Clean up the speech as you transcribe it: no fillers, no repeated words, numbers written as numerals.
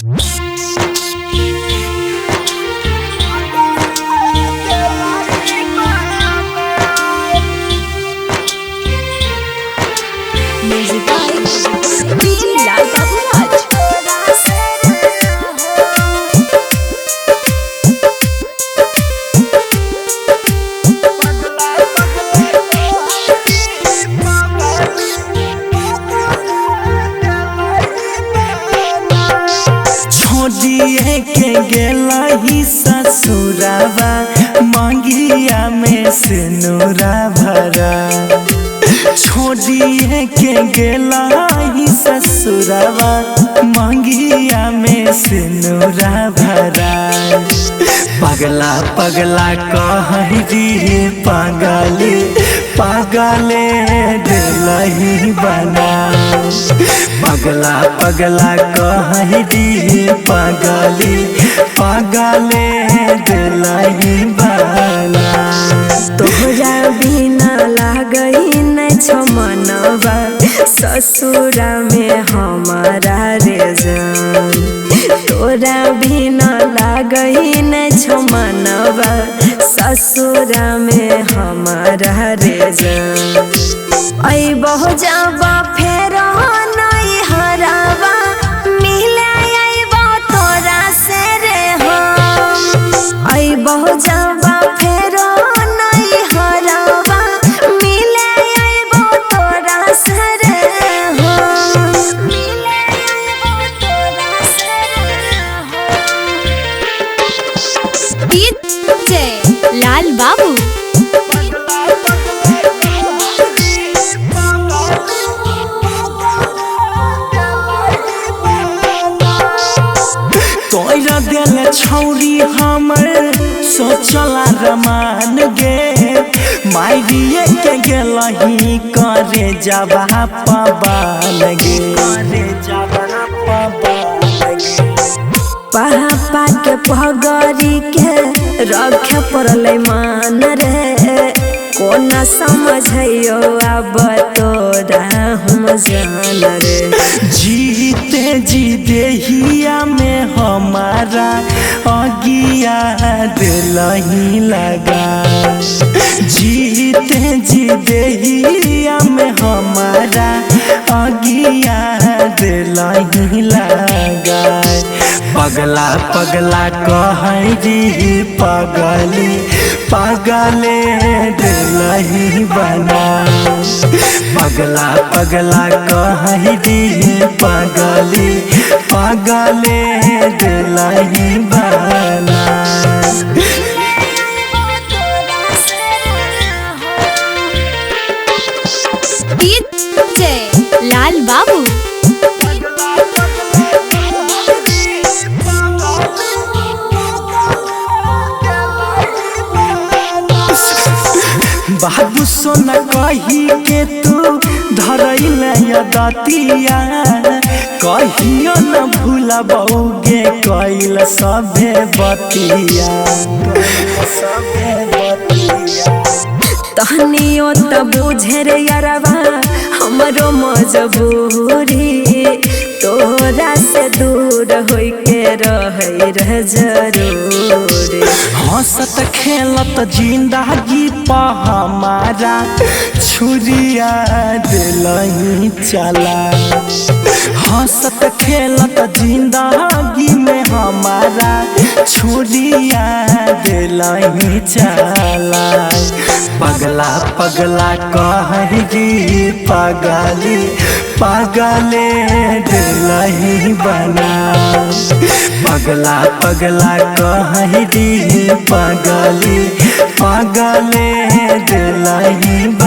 Music by DJ Lal Babu Raj. छोड़िए के गेला ही ससुरावा मांगिया में सिनुरा भरा। छोड़िए के गेला ही ससुरावा मांगिया में सिनुरा भरा। पगला पगला कहरी पागले पागले दिलही बना। पगला पगला कहरी पागले पागले दिलही बना। तोहरा बिना लागई न छमनवा ससुरा में हमारा रे जान। तोरा बिना लागई न छमनवा ससुरा में हमारा रे जान। आई बहु जाबा फेर नई हरावा मिले आईबा तोरा से रे हम। आई बहु जाबा फेर नई हरावा मिले आईबा तोरा से रे हम। मिले आईबा तोरा से रे हम। DJ Lal Babu. तोरा दिल छौरी हमर सोचला रमान गे। मारिए के गेलही करे जाबा पबान गे। करे जाबा पबान गे। पापा के पगड़ी के रखे पड़ले मान रे। कोना समझियो अब तोरा हम जान रे। जीते जी देहिया में हमारा अगिया दिलही लगा। जीते जी देहिया में हमारा अगिया दिलही लगा। पगला पगला कहरी पागले पागले दिलही बना। पगला पगला कहरी पागले पागले दिलही बना। DJ Lal Babu. बाबू सोना कही के तू धरैल दतिया। कहियो न भूला बउगे कैल सभे बतिया। तहनियो त बुझे रे यारवा हमरो मजबूरी। तोरा से दूर होई के रहै रह जरूरी। हंसत खेलत जिंदगी पा हमारा छुरिया दिलही चला। हंसत खेलत जिंदगी में हमारा छुरिया दिलही चला। पगला पगला कहरी पागले पागले दिलही बना। पगला पगला कहरी पागले पागले दिलही बना।